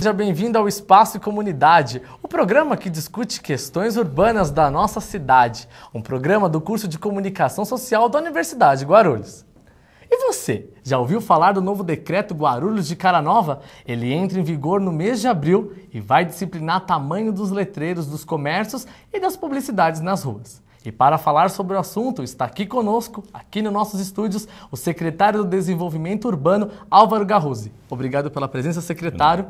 Seja bem-vindo ao Espaço e Comunidade, o programa que discute questões urbanas da nossa cidade. Um programa do curso de Comunicação Social da Universidade de Guarulhos. E você, já ouviu falar do novo decreto Guarulhos de Cara Nova? Ele entra em vigor no mês de abril e vai disciplinar o tamanho dos letreiros dos comércios e das publicidades nas ruas. E para falar sobre o assunto, está aqui conosco, aqui nos nossos estúdios, o secretário do Desenvolvimento Urbano, Álvaro Garruzzi. Obrigado pela presença, secretário.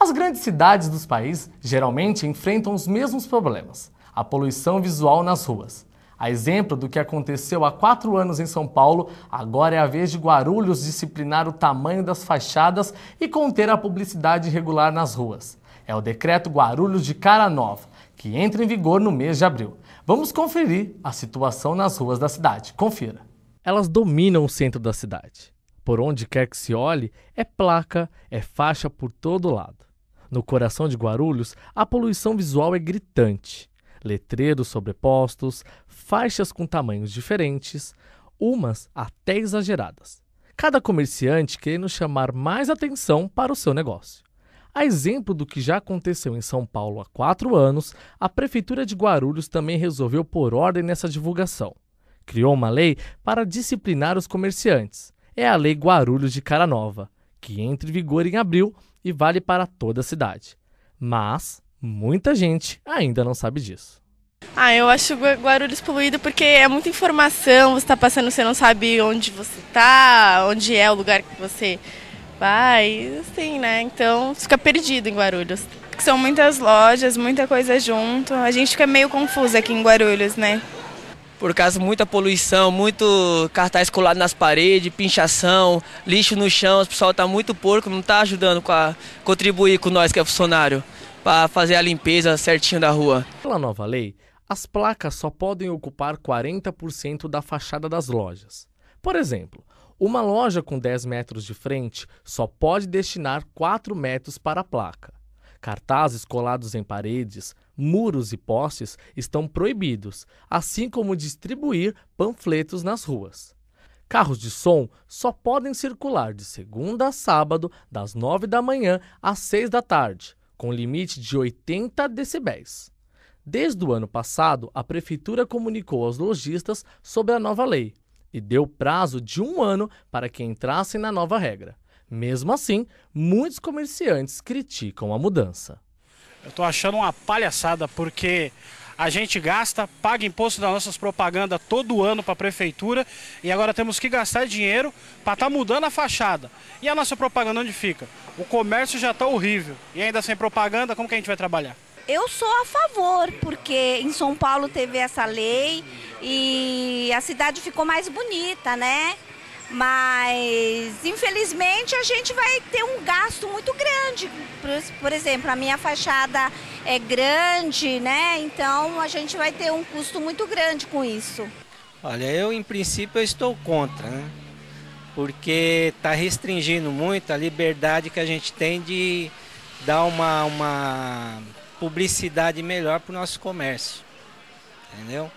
As grandes cidades dos países geralmente enfrentam os mesmos problemas: a poluição visual nas ruas. A exemplo do que aconteceu há 4 anos em São Paulo, agora é a vez de Guarulhos disciplinar o tamanho das fachadas e conter a publicidade irregular nas ruas. É o decreto Guarulhos de Cara Nova, que entra em vigor no mês de abril. Vamos conferir a situação nas ruas da cidade. Confira. Elas dominam o centro da cidade. Por onde quer que se olhe, é placa, é faixa por todo lado. No coração de Guarulhos, a poluição visual é gritante. Letreiros sobrepostos, faixas com tamanhos diferentes, umas até exageradas. Cada comerciante querendo chamar mais atenção para o seu negócio. A exemplo do que já aconteceu em São Paulo há 4 anos, a Prefeitura de Guarulhos também resolveu pôr ordem nessa divulgação. Criou uma lei para disciplinar os comerciantes. É a Lei Guarulhos de Cara Nova, que entra em vigor em abril e vale para toda a cidade. Mas muita gente ainda não sabe disso. Eu acho Guarulhos poluído porque é muita informação, você está passando, você não sabe onde você está, onde é o lugar que você vai, assim, né? Então fica perdido em Guarulhos. São muitas lojas, muita coisa junto, a gente fica meio confusa aqui em Guarulhos, né? Por causa de muita poluição, muito cartaz colado nas paredes, pinchação, lixo no chão, o pessoal está muito porco, não está ajudando a contribuir com nós que é funcionário, para fazer a limpeza certinho da rua. Pela nova lei, as placas só podem ocupar 40% da fachada das lojas. Por exemplo, uma loja com 10 metros de frente só pode destinar 4 metros para a placa. Cartazes colados em paredes, muros e postes estão proibidos, assim como distribuir panfletos nas ruas. Carros de som só podem circular de segunda a sábado, das 9 da manhã às 6 da tarde, com limite de 80 decibéis. Desde o ano passado, a Prefeitura comunicou aos lojistas sobre a nova lei e deu prazo de 1 ano para que entrassem na nova regra. Mesmo assim, muitos comerciantes criticam a mudança. Eu estou achando uma palhaçada porque a gente gasta, paga imposto das nossas propagandas todo ano para a Prefeitura e agora temos que gastar dinheiro para estar mudando a fachada. E a nossa propaganda onde fica? O comércio já está horrível e ainda sem propaganda, como que a gente vai trabalhar? Eu sou a favor, porque em São Paulo teve essa lei e a cidade ficou mais bonita, né? Mas, infelizmente, a gente vai ter um gasto muito grande. Por exemplo, a minha fachada é grande, né? Então, a gente vai ter um custo muito grande com isso. Olha, eu, em princípio, eu estou contra, né? Porque está restringindo muito a liberdade que a gente tem de dar uma publicidade melhor para o nosso comércio, entendeu?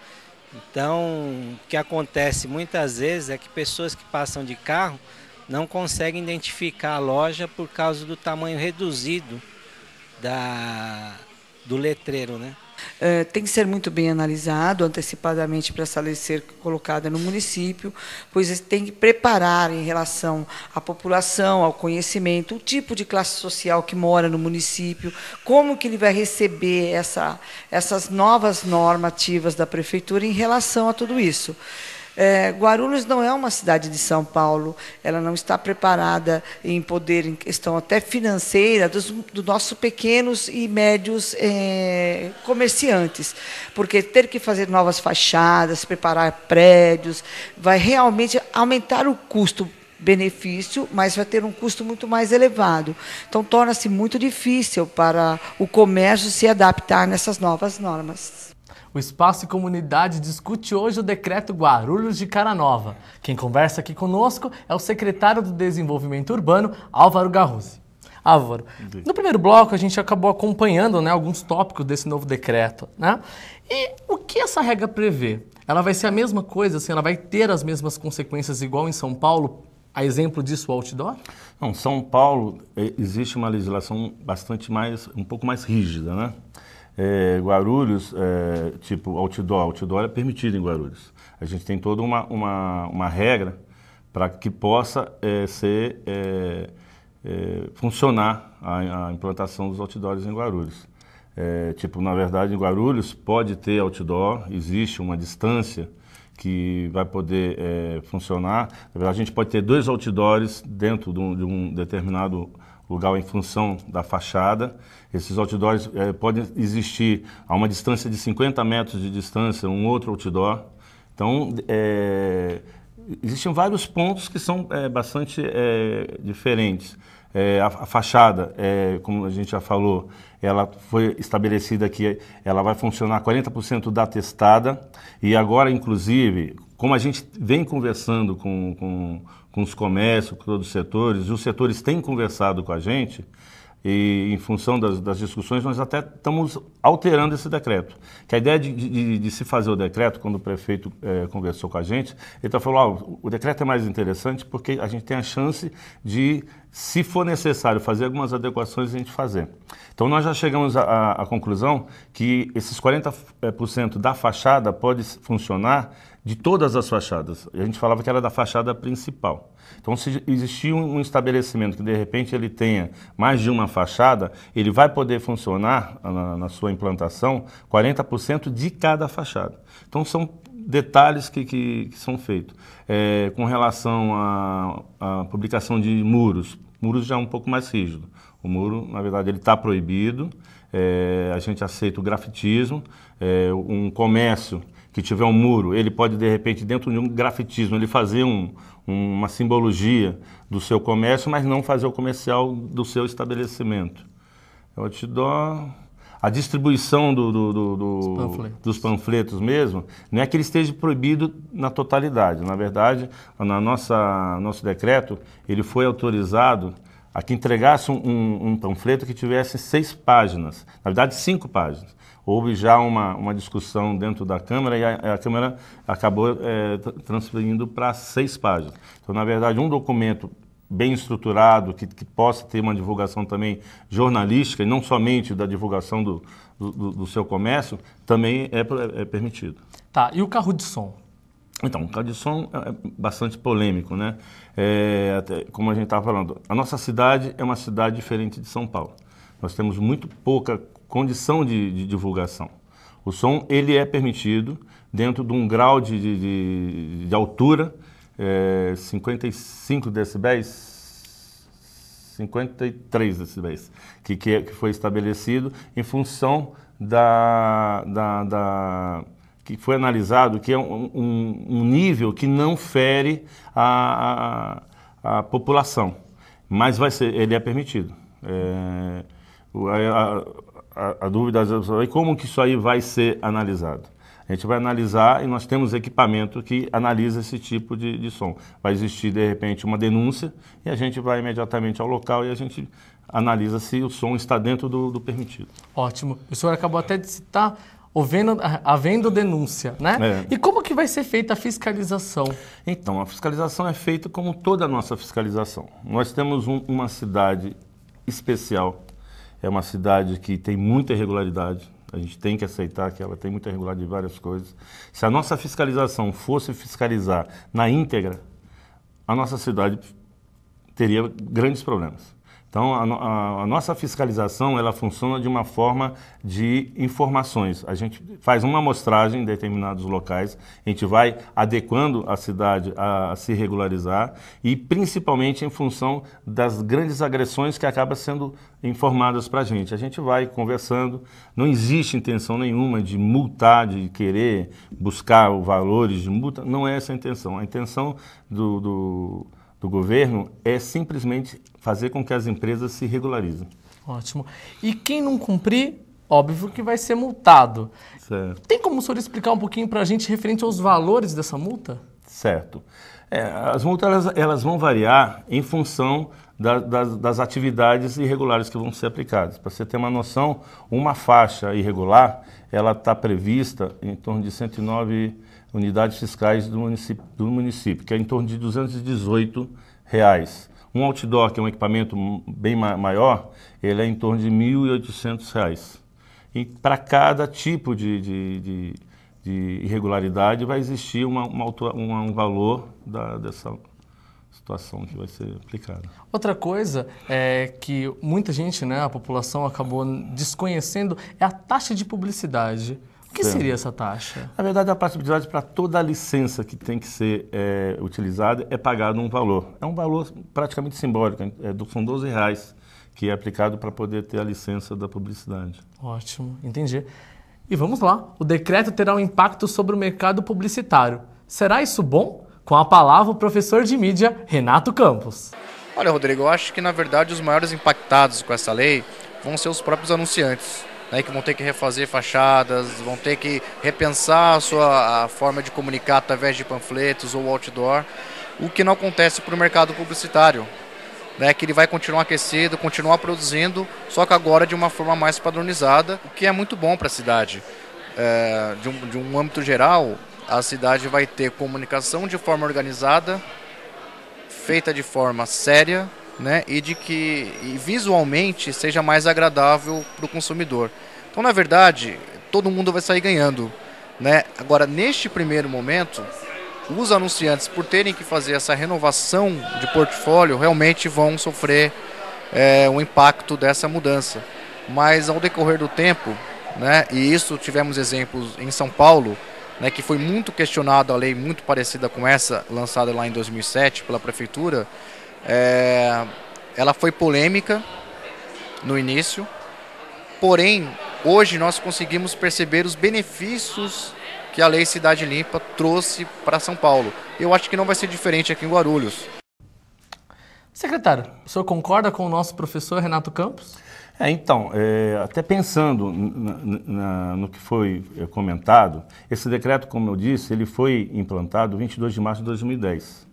Então, o que acontece muitas vezes é que pessoas que passam de carro não conseguem identificar a loja por causa do tamanho reduzido do letreiro, né? Tem que ser muito bem analisado antecipadamente para essa lei ser colocada no município, pois tem que preparar em relação à população, ao conhecimento, o tipo de classe social que mora no município, como que ele vai receber essas novas normativas da prefeitura em relação a tudo isso. Guarulhos não é uma cidade de São Paulo, ela não está preparada em poder, em questão até financeira, dos nossos pequenos e médios comerciantes, porque ter que fazer novas fachadas, preparar prédios, vai realmente aumentar o custo-benefício, mas vai ter um custo muito mais elevado. Então, torna-se muito difícil para o comércio se adaptar nessas novas normas. O Espaço e Comunidade discute hoje o decreto Guarulhos de Cara Nova. Quem conversa aqui conosco é o secretário do Desenvolvimento Urbano, Álvaro Garruzzi. Álvaro, no primeiro bloco a gente acabou acompanhando, né, alguns tópicos desse novo decreto, né? E o que essa regra prevê? Ela vai ser a mesma coisa, assim, ela vai ter as mesmas consequências igual em São Paulo A exemplo disso, o outdoor? Não, São Paulo existe uma legislação um pouco mais rígida, né? Guarulhos, tipo outdoor é permitido em Guarulhos. A gente tem toda uma regra para que possa funcionar a implantação dos outdoors em Guarulhos. Na verdade, em Guarulhos pode ter outdoor, existe uma distância que vai poder funcionar. Na verdade, a gente pode ter 2 outdoors dentro de um determinado lugar em função da fachada. Esses outdoors podem existir a uma distância de 50 metros de distância, um outro outdoor. Então, existem vários pontos que são bastante diferentes. A fachada, como a gente já falou, ela foi estabelecida que ela vai funcionar 40% da testada e agora, inclusive, como a gente vem conversando com os comércios, com todos os setores, e os setores têm conversado com a gente, e em função das discussões, nós até estamos alterando esse decreto. Que a ideia de se fazer o decreto, quando o prefeito conversou com a gente, ele falou, o decreto é mais interessante porque a gente tem a chance de, se for necessário, fazer algumas adequações, a gente fazer. Então, nós já chegamos à conclusão que esses 40% da fachada pode funcionar de todas as fachadas. A gente falava que era da fachada principal. Então, se existir um estabelecimento que, de repente, ele tenha mais de uma fachada, ele vai poder funcionar na sua implantação 40% de cada fachada. Então, são detalhes que são feitos. Com relação à publicação de muros já é um pouco mais rígido. O muro, na verdade, ele está proibido. A gente aceita o grafitismo. Um comércio que tiver um muro, ele pode, de repente, dentro de um grafitismo, ele fazer uma simbologia do seu comércio, mas não fazer o comercial do seu estabelecimento. Outdoor, a distribuição dos panfletos mesmo, não é que ele esteja proibido na totalidade. Na verdade, nosso decreto, ele foi autorizado a que entregasse um panfleto que tivesse 6 páginas, na verdade 5 páginas. Houve já uma discussão dentro da Câmara e a Câmara acabou transferindo para 6 páginas. Então, na verdade, um documento bem estruturado, que possa ter uma divulgação também jornalística, e não somente da divulgação do seu comércio, também é permitido. Tá, e o carro de som? Então, o carro de som é bastante polêmico, né? Como a gente estava falando, a nossa cidade é uma cidade diferente de São Paulo. Nós temos muito pouca condição de divulgação. O som, ele é permitido dentro de um grau de altura, 55 decibéis, 53 decibéis, que foi estabelecido em função que foi analisado, que é um nível que não fere a população, mas ele é permitido. A dúvida é como que isso aí vai ser analisado. A gente vai analisar e nós temos equipamento que analisa esse tipo de som. Vai existir, de repente, uma denúncia e a gente vai imediatamente ao local e a gente analisa se o som está dentro do permitido. Ótimo. O senhor acabou até de citar havendo denúncia, né? E como que vai ser feita a fiscalização? Então, a fiscalização é feita como toda a nossa fiscalização. Nós temos uma cidade especial. É uma cidade que tem muita irregularidade, a gente tem que aceitar que ela tem muita irregularidade de várias coisas. Se a nossa fiscalização fosse fiscalizar na íntegra, a nossa cidade teria grandes problemas. Então, a nossa fiscalização, ela funciona de uma forma de informações. A gente faz uma amostragem em determinados locais, a gente vai adequando a cidade a se regularizar e principalmente em função das grandes agressões que acabam sendo informadas para a gente. A gente vai conversando, não existe intenção nenhuma de multar, de querer buscar os valores de multa, não é essa a intenção. A intenção do governo é simplesmente fazer com que as empresas se regularizem. Ótimo. E quem não cumprir, óbvio que vai ser multado. Certo. Tem como o senhor explicar um pouquinho para a gente referente aos valores dessa multa? Certo. As multas elas vão variar em função das atividades irregulares que vão ser aplicadas. Para você ter uma noção, uma faixa irregular, ela está prevista em torno de 109 unidades fiscais do município, que é em torno de R$ 218. Um outdoor, que é um equipamento bem maior, ele é em torno de R$ 1.800. E para cada tipo de irregularidade vai existir um valor dessa situação que vai ser aplicada. Outra coisa é que muita gente, né, a população acabou desconhecendo, é a taxa de publicidade. O que seria essa taxa? Na verdade, a publicidade, para toda a licença que tem que ser utilizada, é pagado um valor. É um valor praticamente simbólico, são R$12 que é aplicado para poder ter a licença da publicidade. Ótimo, entendi. E vamos lá, o decreto terá um impacto sobre o mercado publicitário. Será isso bom? Com a palavra o professor de mídia, Renato Campos. Olha, Rodrigo, eu acho que na verdade os maiores impactados com essa lei vão ser os próprios anunciantes, né, que vão ter que refazer fachadas, vão ter que repensar a forma de comunicar através de panfletos ou outdoor, o que não acontece para o mercado publicitário, né, que ele vai continuar aquecido, continuar produzindo, só que agora de uma forma mais padronizada, o que é muito bom para a cidade. De um âmbito geral, a cidade vai ter comunicação de forma organizada, feita de forma séria, né, e visualmente seja mais agradável para o consumidor. Então, na verdade, todo mundo vai sair ganhando, né? Agora, neste primeiro momento, os anunciantes, por terem que fazer essa renovação de portfólio, realmente vão sofrer o impacto dessa mudança. Mas, ao decorrer do tempo, né, e isso tivemos exemplos em São Paulo, né, que foi muito questionado a lei muito parecida com essa, lançada lá em 2007 pela prefeitura. Ela foi polêmica no início, porém, hoje nós conseguimos perceber os benefícios que a Lei Cidade Limpa trouxe para São Paulo. Eu acho que não vai ser diferente aqui em Guarulhos. Secretário, o senhor concorda com o nosso professor Renato Campos? Até pensando no que foi comentado, esse decreto, como eu disse, ele foi implantado 22 de março de 2010.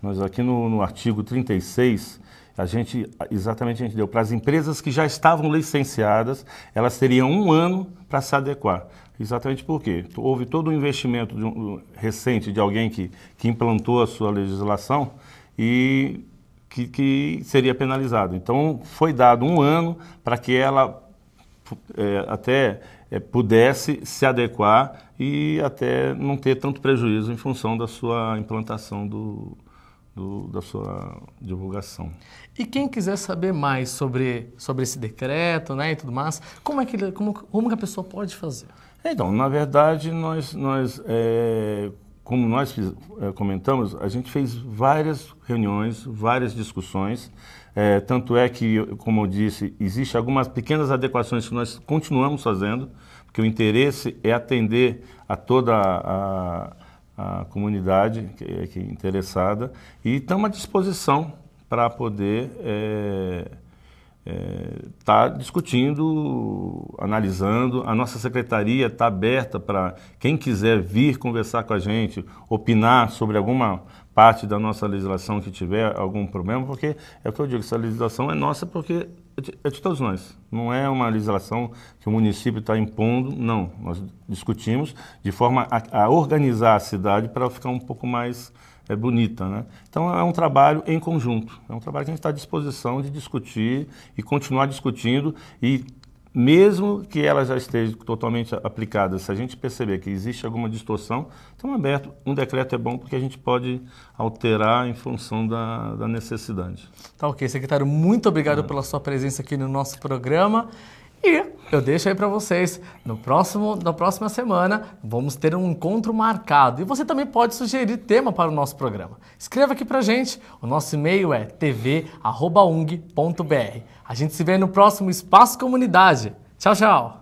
Nós aqui no artigo 36, a gente deu para as empresas que já estavam licenciadas, elas teriam 1 ano para se adequar. Exatamente porque houve todo um investimento recente de alguém que implantou a sua legislação e que seria penalizado. Então, foi dado 1 ano para que ela pudesse se adequar e até não ter tanto prejuízo em função da sua implantação, da sua divulgação. E quem quiser saber mais sobre esse decreto, né, e tudo mais, como que a pessoa pode fazer? Então, na verdade, como nós comentamos, a gente fez várias reuniões, várias discussões, tanto é que, como eu disse, existem algumas pequenas adequações que nós continuamos fazendo, porque o interesse é atender a toda a comunidade que é interessada, e estamos à disposição para poder estar discutindo, analisando. A nossa secretaria está aberta para quem quiser vir conversar com a gente, opinar sobre alguma parte da nossa legislação que tiver algum problema, porque é o que eu digo, essa legislação é nossa porque é de todos nós. Não é uma legislação que o município está impondo, não. Nós discutimos de forma a organizar a cidade para ficar um pouco mais bonita, né? Então é um trabalho em conjunto, é um trabalho que a gente está à disposição de discutir e continuar discutindo, e mesmo que ela já esteja totalmente aplicada, se a gente perceber que existe alguma distorção, estamos abertos. Um decreto é bom porque a gente pode alterar em função da necessidade. Tá ok, secretário, muito obrigado pela sua presença aqui no nosso programa. E eu deixo aí para vocês, na próxima semana, vamos ter um encontro marcado. E você também pode sugerir tema para o nosso programa. Escreva aqui para gente, o nosso e-mail é tv@ung.br. A gente se vê no próximo Espaço Comunidade. Tchau, tchau!